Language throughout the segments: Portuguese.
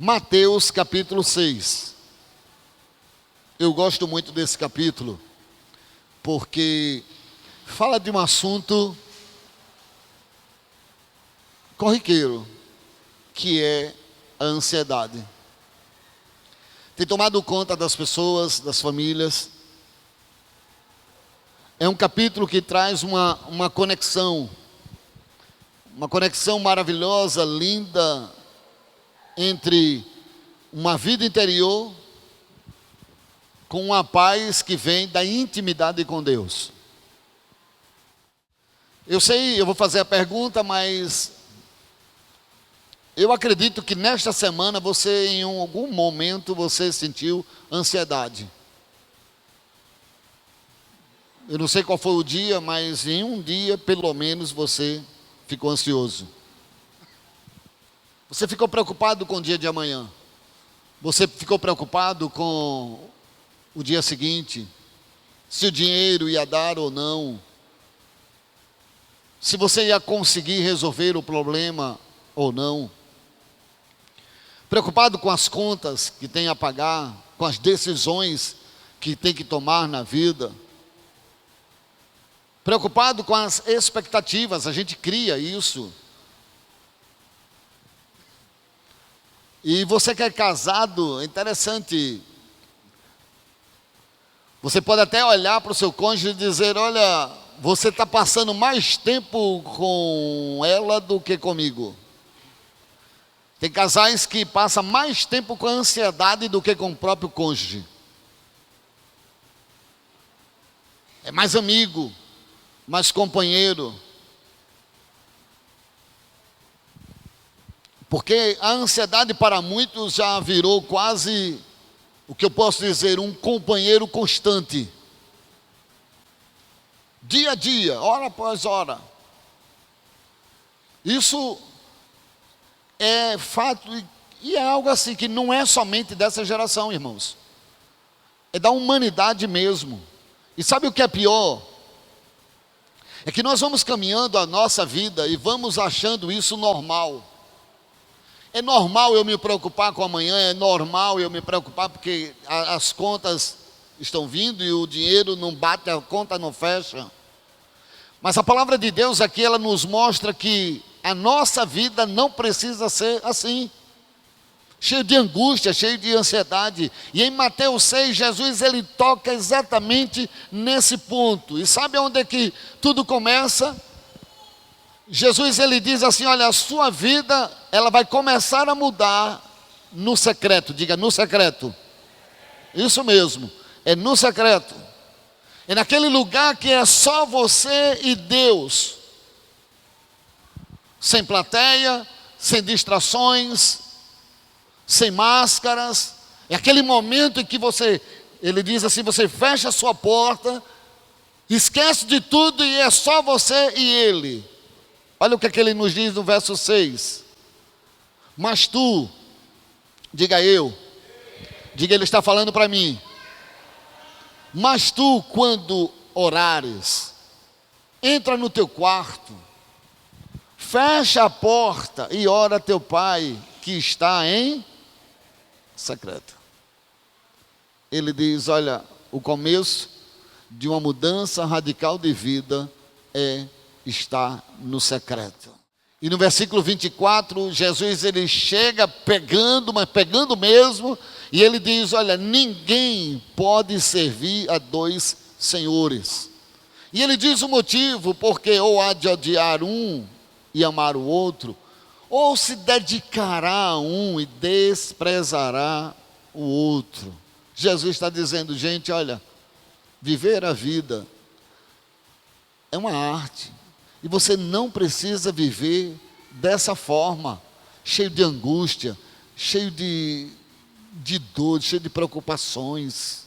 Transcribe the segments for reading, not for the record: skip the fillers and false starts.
Mateus capítulo 6. Eu gosto muito desse capítulo, porque fala de um assunto corriqueiro, que é a ansiedade. Tem tomado conta das pessoas, das famílias. É um capítulo que traz uma conexão maravilhosa, linda, entre uma vida interior com uma paz que vem da intimidade com Deus. Eu sei, eu vou fazer a pergunta, mas eu acredito que nesta semana você, em algum momento, você sentiu ansiedade. Eu não sei qual foi o dia, mas em um dia, pelo menos, você ficou ansioso. Você ficou preocupado com o dia de amanhã. Você ficou preocupado com o dia seguinte. Se o dinheiro ia dar ou não. Se você ia conseguir resolver o problema ou não. Preocupado com as contas que tem a pagar, com as decisões que tem que tomar na vida. Preocupado com as expectativas, a gente cria isso. E você que é casado, é interessante. Você pode até olhar para o seu cônjuge e dizer: olha, você está passando mais tempo com ela do que comigo. Tem casais que passam mais tempo com a ansiedade do que com o próprio cônjuge. É mais amigo, mais companheiro. Porque a ansiedade para muitos já virou quase, o que eu posso dizer, um companheiro constante. Dia a dia, hora após hora. Isso é fato e é algo assim que não é somente dessa geração, irmãos. É da humanidade mesmo. E sabe o que é pior? É que nós vamos caminhando a nossa vida e vamos achando isso normal. É normal eu me preocupar com amanhã, é normal eu me preocupar porque as contas estão vindo e o dinheiro não bate, a conta não fecha. Mas a palavra de Deus aqui, ela nos mostra que a nossa vida não precisa ser assim. Cheio de angústia, cheio de ansiedade. E em Mateus 6, Jesus ele toca exatamente nesse ponto. E sabe onde é que tudo começa? Jesus ele diz assim: olha, a sua vida, ela vai começar a mudar no secreto. Diga, no secreto. Isso mesmo, é no secreto. É naquele lugar que é só você e Deus. Sem plateia, sem distrações, sem máscaras. É aquele momento em que você, ele diz assim, você fecha a sua porta, esquece de tudo e é só você e ele. Olha o que é que ele nos diz no verso 6. Mas tu, diga eu, diga, ele está falando para mim. Mas tu, quando orares, entra no teu quarto, fecha a porta e ora a teu pai que está em secreto. Ele diz, olha, o começo de uma mudança radical de vida está no secreto. E no versículo 24, Jesus ele chega pegando, mas pegando mesmo, e ele diz, olha, ninguém pode servir a dois senhores. E ele diz o motivo, porque ou há de odiar um e amar o outro, ou se dedicará a um e desprezará o outro. Jesus está dizendo, gente, olha, viver a vida é uma arte. E você não precisa viver dessa forma, cheio de angústia, cheio de dor, cheio de preocupações,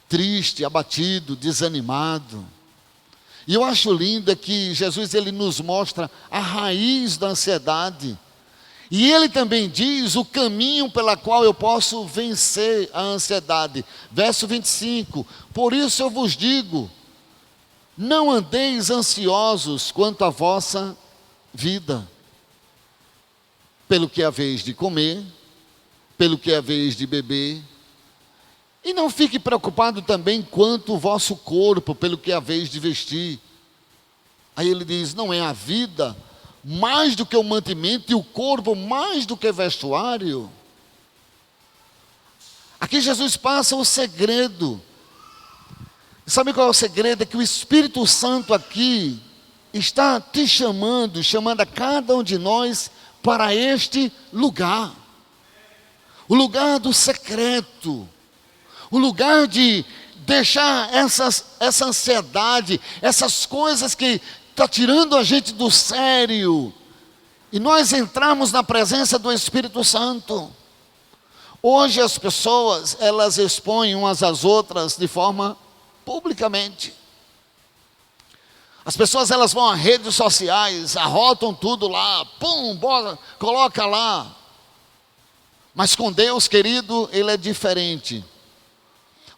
triste, abatido, desanimado. E eu acho lindo que Jesus ele nos mostra a raiz da ansiedade. E ele também diz o caminho pela qual eu posso vencer a ansiedade. Verso 25, por isso eu vos digo, não andeis ansiosos quanto à vossa vida, pelo que haveis de comer pelo que é vez de beber. E não fique preocupado também quanto o vosso corpo, pelo que é vez de vestir. Aí ele diz, não é a vida mais do que o mantimento e o corpo mais do que vestuário? Aqui Jesus passa o segredo. Sabe qual é o segredo? É que o Espírito Santo aqui está te chamando a cada um de nós para este lugar. O lugar do secreto. O lugar de deixar essa ansiedade, essas coisas que estão tirando a gente do sério. E nós entramos na presença do Espírito Santo. Hoje as pessoas, elas expõem umas às outras de forma publicamente. As pessoas, elas vão a redes sociais, arrotam tudo lá, pum, bora, coloca lá. Mas com Deus, querido, Ele é diferente.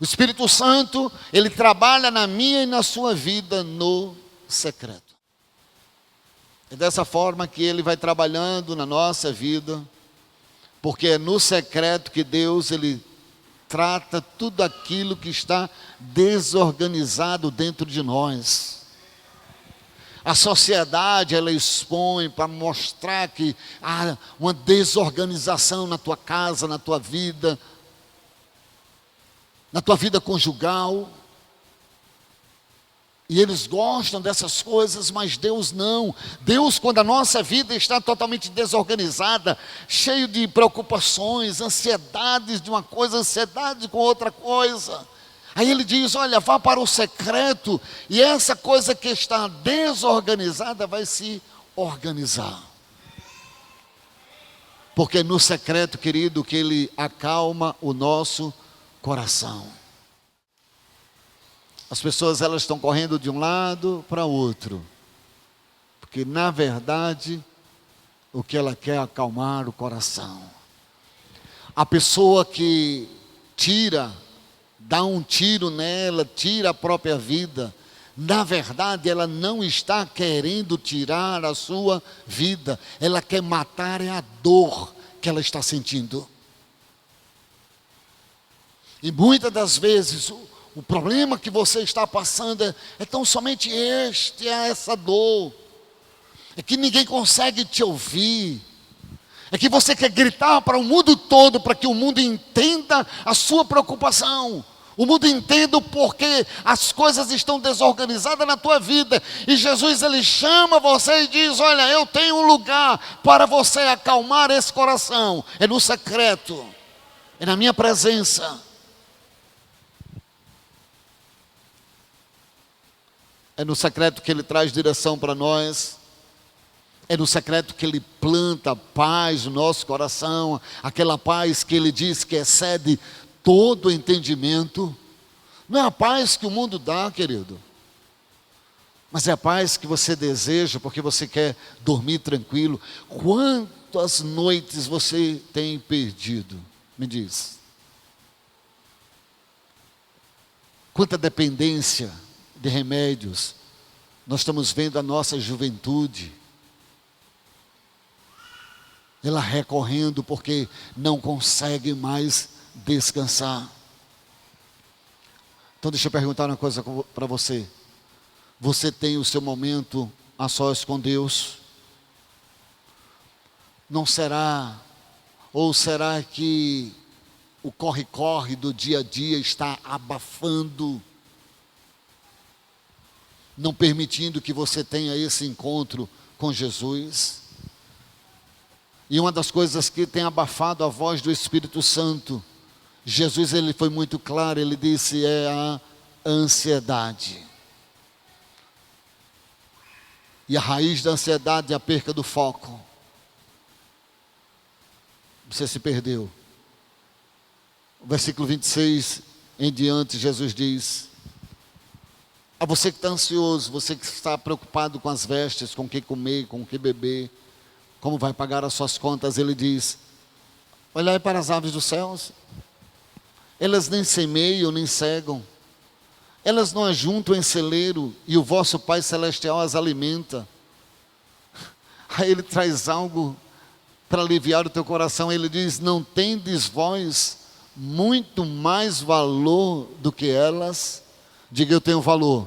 O Espírito Santo, Ele trabalha na minha e na sua vida no secreto. É dessa forma que Ele vai trabalhando na nossa vida, porque é no secreto que Deus, Ele trata tudo aquilo que está desorganizado dentro de nós. A sociedade, ela expõe para mostrar que há uma desorganização na tua casa, na tua vida conjugal. E eles gostam dessas coisas, mas Deus não. Deus, quando a nossa vida está totalmente desorganizada, cheio de preocupações, ansiedades de uma coisa, ansiedade com outra coisa. Aí Ele diz, olha, vá para o secreto, e essa coisa que está desorganizada vai se organizar. Porque é no secreto, querido, que Ele acalma o nosso coração. As pessoas, elas estão correndo de um lado para o outro, porque na verdade o que ela quer é acalmar o coração. A pessoa que dá um tiro nela, tira a própria vida, na verdade ela não está querendo tirar a sua vida, ela quer matar a dor que ela está sentindo. E muitas das vezes o problema que você está passando é tão somente essa dor. É que ninguém consegue te ouvir. É que você quer gritar para o mundo todo, para que o mundo entenda a sua preocupação. O mundo entenda o porquê as coisas estão desorganizadas na tua vida. E Jesus, Ele chama você e diz, olha, eu tenho um lugar para você acalmar esse coração. É no secreto. É na minha presença. É no secreto que Ele traz direção para nós. É no secreto que Ele planta paz no nosso coração. Aquela paz que Ele diz que excede todo entendimento. Não é a paz que o mundo dá, querido. Mas é a paz que você deseja porque você quer dormir tranquilo. Quantas noites você tem perdido? Me diz. Quanta dependência de remédios nós estamos vendo a nossa juventude, ela recorrendo porque não consegue mais descansar. Então deixa eu perguntar uma coisa para você. Você tem o seu momento a sós com Deus? Não será, ou será que o corre-corre do dia a dia está abafando, não permitindo que você tenha esse encontro com Jesus? E uma das coisas que tem abafado a voz do Espírito Santo, Jesus, Ele foi muito claro, Ele disse, é a ansiedade. E a raiz da ansiedade é a perca do foco. Você se perdeu. O versículo 26 em diante, Jesus diz, a você que está ansioso, você que está preocupado com as vestes, com o que comer, com o que beber, como vai pagar as suas contas, Ele diz, olhai para as aves dos céus, elas nem semeiam, nem cegam, elas não ajuntam em celeiro, e o vosso Pai Celestial as alimenta. Aí Ele traz algo para aliviar o teu coração. Ele diz: não tendes vós muito mais valor do que elas? Diga: eu tenho valor.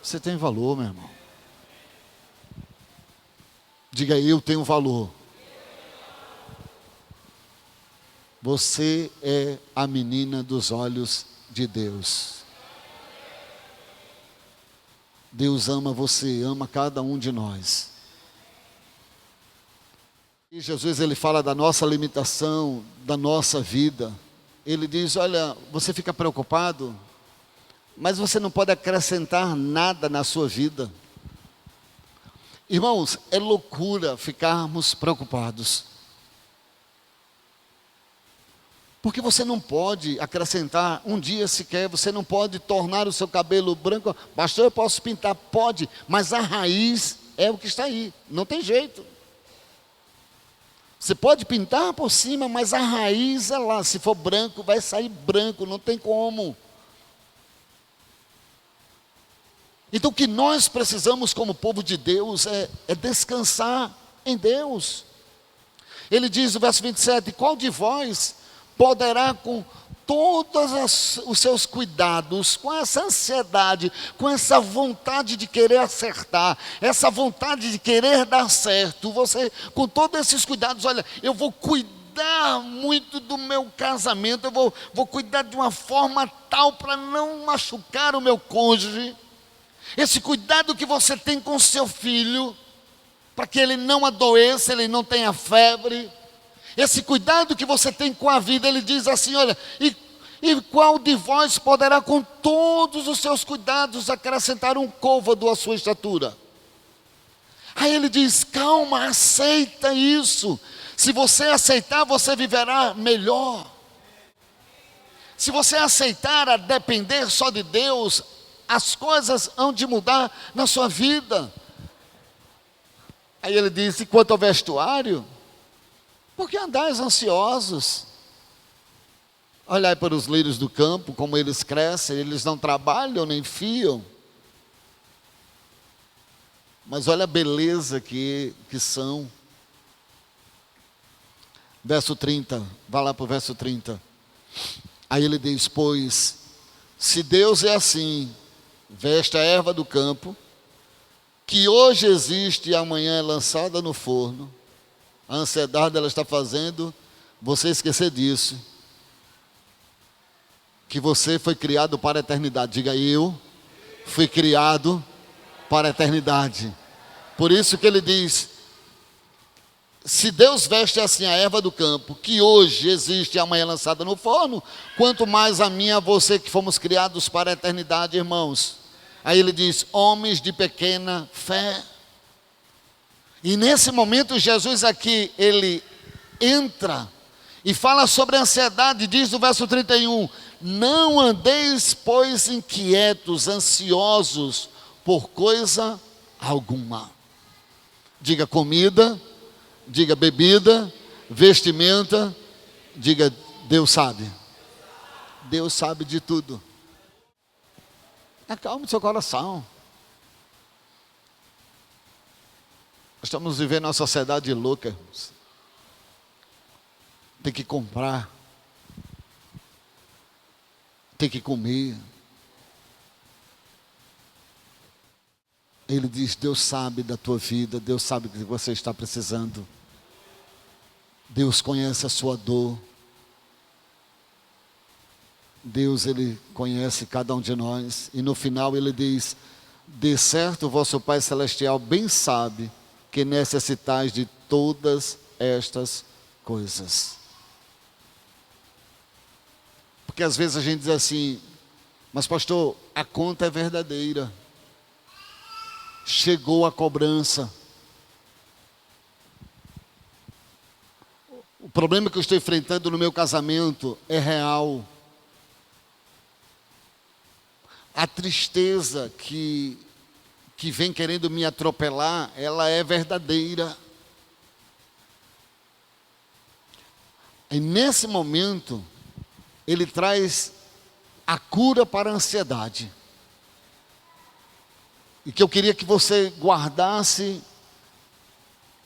Você tem valor, meu irmão. Diga: eu tenho valor. Você é a menina dos olhos de Deus. Deus ama você, ama cada um de nós. E Jesus, ele fala da nossa limitação, da nossa vida. Ele diz: olha, você fica preocupado, mas você não pode acrescentar nada na sua vida. Irmãos, é loucura ficarmos preocupados. Porque você não pode acrescentar um dia sequer, você não pode tornar o seu cabelo branco. Pastor, eu posso pintar? Pode, mas a raiz é o que está aí, não tem jeito. Você pode pintar por cima, mas a raiz é lá. Se for branco, vai sair branco, não tem como. Então o que nós precisamos como povo de Deus é descansar em Deus. Ele diz no verso 27, qual de vós poderá com todos os seus cuidados, com essa ansiedade, com essa vontade de querer acertar, essa vontade de querer dar certo, você com todos esses cuidados, olha, eu vou cuidar muito do meu casamento, eu vou cuidar de uma forma tal para não machucar o meu cônjuge, esse cuidado que você tem com o seu filho, para que ele não adoeça, ele não tenha febre, esse cuidado que você tem com a vida, ele diz assim, olha, e qual de vós poderá com todos os seus cuidados acrescentar um côvado à sua estatura? Aí ele diz, calma, aceita isso, se você aceitar, você viverá melhor. Se você aceitar a depender só de Deus, as coisas hão de mudar na sua vida. Aí ele diz, e quanto ao vestuário, por que andais ansiosos? Olhai para os lírios do campo, como eles crescem, eles não trabalham nem fiam. Mas olha a beleza que são. Verso 30, vai lá para o verso 30. Aí ele diz, pois, se Deus é assim, veste a erva do campo, que hoje existe e amanhã é lançada no forno, a ansiedade ela está fazendo você esquecer disso, que você foi criado para a eternidade. Diga, eu fui criado para a eternidade. Por isso que ele diz, se Deus veste assim a erva do campo, que hoje existe e amanhã é lançada no forno, quanto mais a mim e a você que fomos criados para a eternidade, irmãos. Aí ele diz, homens de pequena fé. E nesse momento Jesus aqui, ele entra e fala sobre a ansiedade, diz no verso 31, não andeis, pois, inquietos, ansiosos por coisa alguma. Diga comida, diga bebida, vestimenta, diga Deus sabe. Deus sabe de tudo. Acalme seu coração. Estamos vivendo uma sociedade louca. Tem que comprar. Tem que comer. Ele diz, Deus sabe da tua vida, Deus sabe o que você está precisando. Deus conhece a sua dor. Deus, ele conhece cada um de nós. E no final ele diz, de certo o vosso Pai Celestial bem sabe que necessitais de todas estas coisas. Porque às vezes a gente diz assim, mas pastor, a conta é verdadeira. Chegou a cobrança. O problema que eu estou enfrentando no meu casamento é real. A tristeza que vem querendo me atropelar, ela é verdadeira. E nesse momento, ele traz a cura para a ansiedade. E que eu queria que você guardasse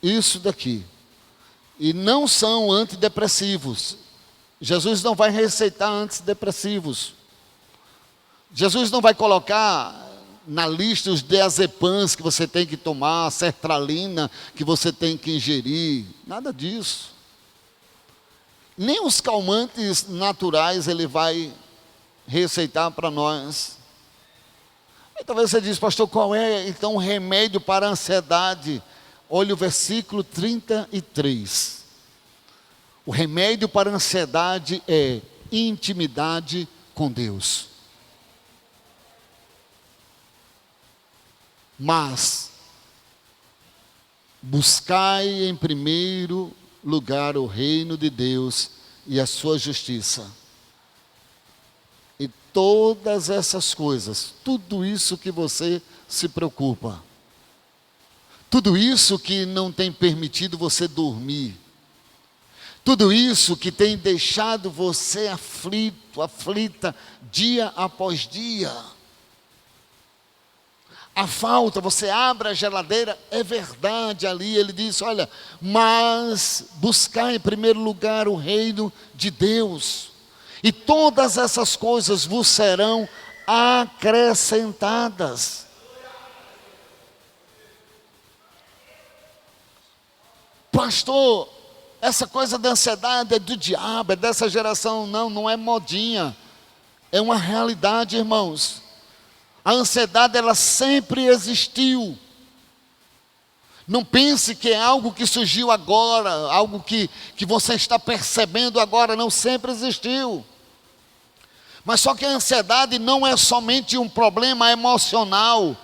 isso daqui. e não são antidepressivos. Jesus não vai receitar antidepressivos. Jesus não vai colocar na lista os diazepams que você tem que tomar, a sertralina que você tem que ingerir. Nada disso. Nem os calmantes naturais ele vai receitar para nós. E talvez você diz, pastor, qual é então o remédio para a ansiedade? Olha o versículo 33. O remédio para a ansiedade é intimidade com Deus. Mas buscai em primeiro lugar o reino de Deus e a sua justiça. E todas essas coisas, tudo isso que você se preocupa, tudo isso que não tem permitido você dormir, tudo isso que tem deixado você aflito, aflita, dia após dia. A falta, você abre a geladeira, é verdade ali, ele diz, olha, mas buscar em primeiro lugar o reino de Deus, e todas essas coisas vos serão acrescentadas. Pastor, essa coisa da ansiedade é do diabo, é dessa geração. Não, não é modinha, é uma realidade, irmãos. A ansiedade, ela sempre existiu. Não pense que é algo que surgiu agora, algo que você está percebendo agora, não, sempre existiu. Mas só que a ansiedade não é somente um problema emocional,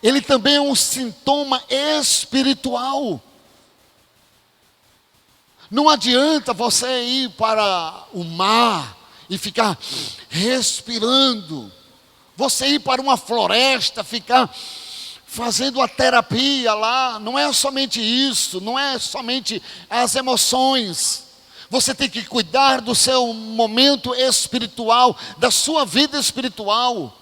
ele também é um sintoma espiritual. Não adianta você ir para o mar e ficar respirando, você ir para uma floresta, ficar fazendo a terapia lá. Não é somente isso, não é somente as emoções. Você tem que cuidar do seu momento espiritual, da sua vida espiritual.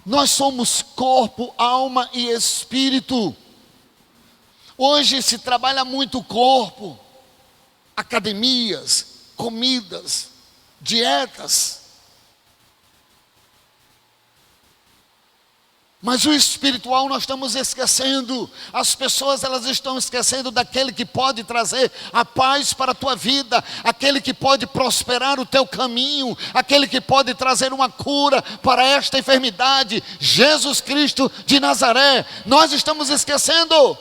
Nós somos corpo, alma e espírito. Hoje se trabalha muito o corpo, academias, comidas, dietas. Mas o espiritual nós estamos esquecendo. As pessoas, elas estão esquecendo daquele que pode trazer a paz para a tua vida, aquele que pode prosperar o teu caminho, aquele que pode trazer uma cura para esta enfermidade, Jesus Cristo de Nazaré. Nós estamos esquecendo.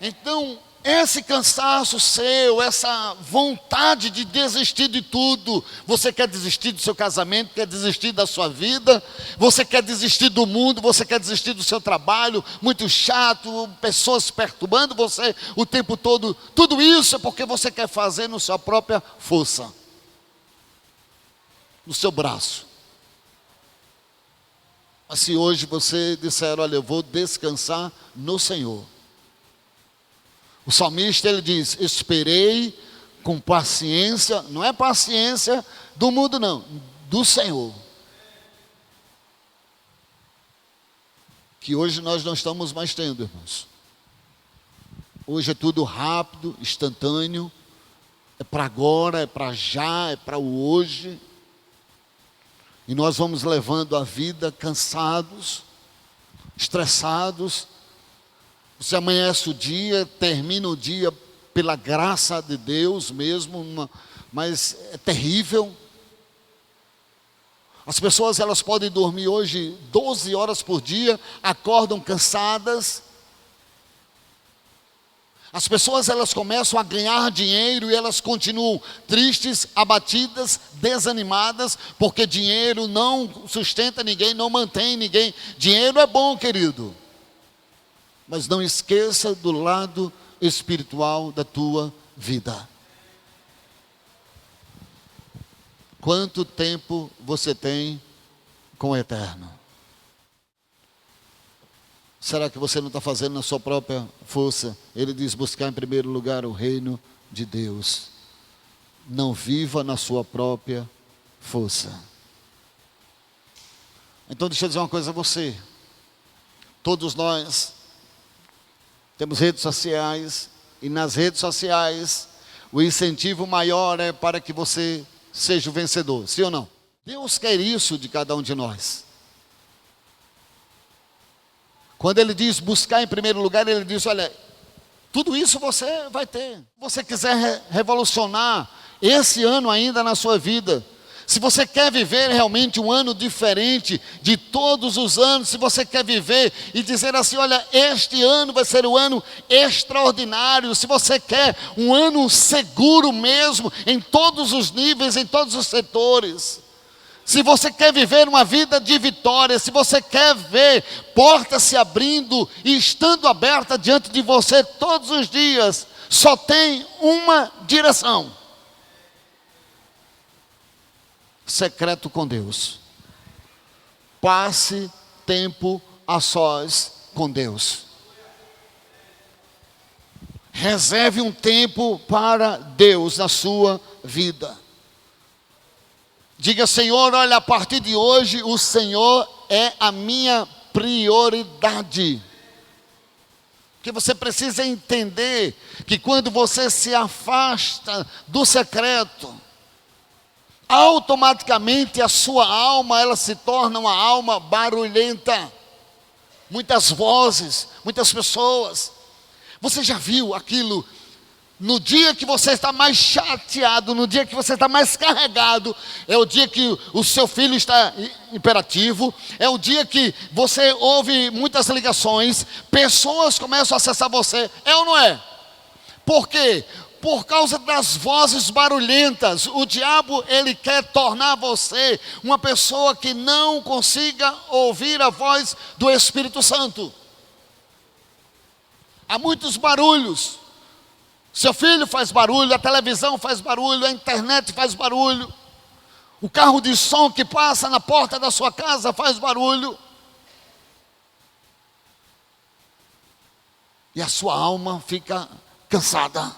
Então, esse cansaço seu, essa vontade de desistir de tudo, você quer desistir do seu casamento, quer desistir da sua vida, você quer desistir do mundo, você quer desistir do seu trabalho, muito chato, pessoas perturbando você o tempo todo, tudo isso é porque você quer fazer na sua própria força, no seu braço. Mas se hoje você disser, olha, eu vou descansar no Senhor. O salmista, ele diz, esperei com paciência, não é paciência do mundo não, do Senhor. Que hoje nós não estamos mais tendo, irmãos. Hoje é tudo rápido, instantâneo, é para agora, é para já, é para o hoje. E nós vamos levando a vida cansados, estressados. Você amanhece o dia, termina o dia pela graça de Deus mesmo, mas é terrível. As pessoas, elas podem dormir hoje 12 horas por dia, acordam cansadas. As pessoas, elas começam a ganhar dinheiro e elas continuam tristes, abatidas, desanimadas, porque dinheiro não sustenta ninguém, não mantém ninguém. Dinheiro é bom, querido. Mas não esqueça do lado espiritual da tua vida. Quanto tempo você tem com o eterno? Será que você não está fazendo na sua própria força? Ele diz, buscar em primeiro lugar o reino de Deus. Não viva na sua própria força. Então deixa eu dizer uma coisa a você. Todos nós temos redes sociais, e nas redes sociais o incentivo maior é para que você seja o vencedor, sim ou não? Deus quer isso de cada um de nós. Quando Ele diz buscar em primeiro lugar, Ele diz, olha, tudo isso você vai ter. Se você quiser revolucionar esse ano ainda na sua vida, se você quer viver realmente um ano diferente de todos os anos, se você quer viver e dizer assim, olha, este ano vai ser um ano extraordinário, se você quer um ano seguro mesmo, em todos os níveis, em todos os setores, se você quer viver uma vida de vitória, se você quer ver portas se abrindo e estando aberta diante de você todos os dias, só tem uma direção: secreto com Deus. Passe tempo a sós com Deus. Reserve um tempo para Deus na sua vida. Diga, Senhor, olha, a partir de hoje o Senhor é a minha prioridade. Porque você precisa entender que quando você se afasta do secreto, automaticamente a sua alma, ela se torna uma alma barulhenta. Muitas vozes, muitas pessoas. Você já viu aquilo? No dia que você está mais chateado, no dia que você está mais carregado, é o dia que o seu filho está imperativo, é o dia que você ouve muitas ligações, pessoas começam a acessar você, é ou não é? Por quê? Por causa das vozes barulhentas. O diabo, ele quer tornar você uma pessoa que não consiga ouvir a voz do Espírito Santo. Há muitos barulhos. Seu filho faz barulho, a televisão faz barulho, a internet faz barulho, o carro de som que passa na porta da sua casa faz barulho. E a sua alma fica cansada.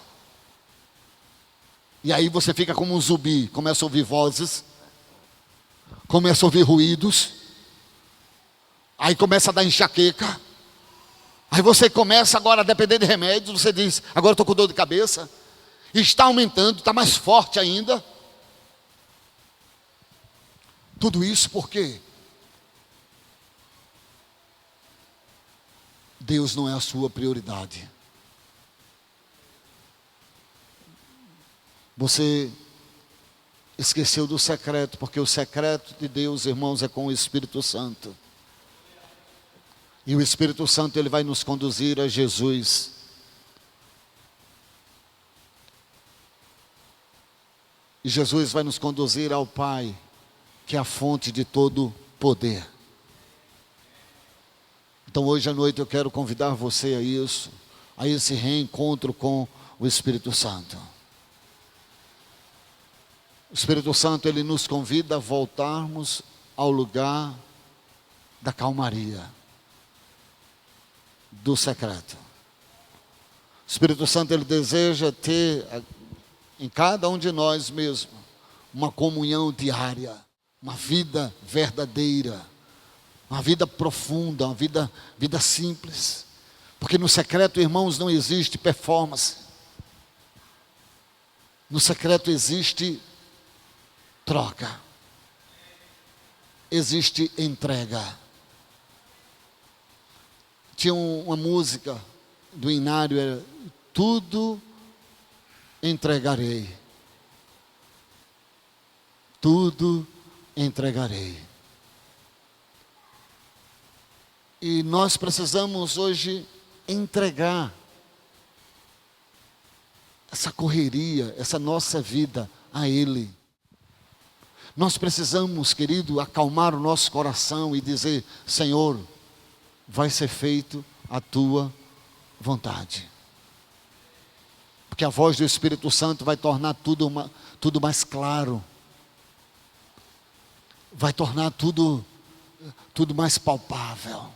E aí você fica como um zumbi, começa a ouvir vozes, começa a ouvir ruídos, aí começa a dar enxaqueca. Aí você começa agora a depender de remédios, você diz, agora eu estou com dor de cabeça. Está aumentando, está mais forte ainda. Tudo isso por quê? Deus não é a sua prioridade. Você esqueceu do secreto, porque o secreto de Deus, irmãos, é com o Espírito Santo. E o Espírito Santo, ele vai nos conduzir a Jesus. E Jesus vai nos conduzir ao Pai, que é a fonte de todo poder. Então hoje à noite eu quero convidar você a isso, a esse reencontro com o Espírito Santo. O Espírito Santo, ele nos convida a voltarmos ao lugar da calmaria, do secreto. O Espírito Santo, ele deseja ter em cada um de nós mesmo uma comunhão diária, uma vida verdadeira, uma vida profunda, uma vida simples. Porque no secreto, irmãos, não existe performance. No secreto existe troca, existe entrega. Tinha uma música do Inário, era tudo entregarei. Tudo entregarei. E nós precisamos hoje entregar essa correria, essa nossa vida a Ele. Nós precisamos, querido, acalmar o nosso coração e dizer, Senhor, vai ser feito a tua vontade. Porque a voz do Espírito Santo vai tornar tudo mais claro. Vai tornar tudo mais palpável.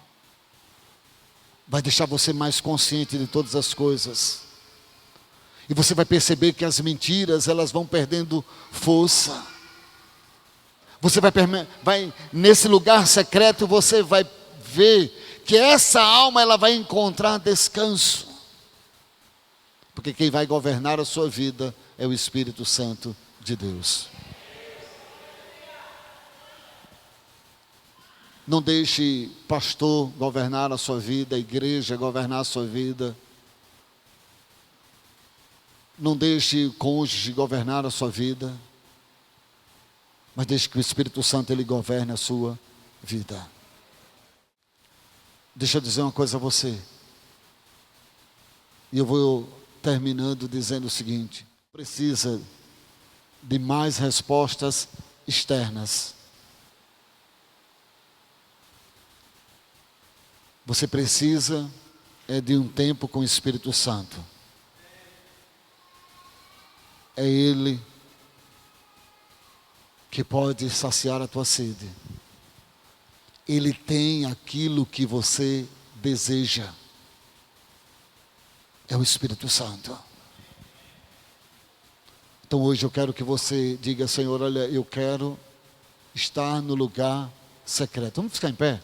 Vai deixar você mais consciente de todas as coisas. E você vai perceber que as mentiras, elas vão perdendo força. Você vai nesse lugar secreto, você vai ver que essa alma ela vai encontrar descanso. Porque quem vai governar a sua vida é o Espírito Santo de Deus. Não deixe pastor governar a sua vida, a igreja governar a sua vida. Não deixe o cônjuge governar a sua vida. Mas deixe que o Espírito Santo ele governe a sua vida. Deixa eu dizer uma coisa a você. E eu vou terminando dizendo o seguinte: precisa de mais respostas externas. Você precisa de um tempo com o Espírito Santo. É Ele que pode saciar a tua sede. Ele tem aquilo que você deseja. É o Espírito Santo. Então hoje eu quero que você diga: Senhor, olha, eu quero estar no lugar secreto. Vamos ficar em pé?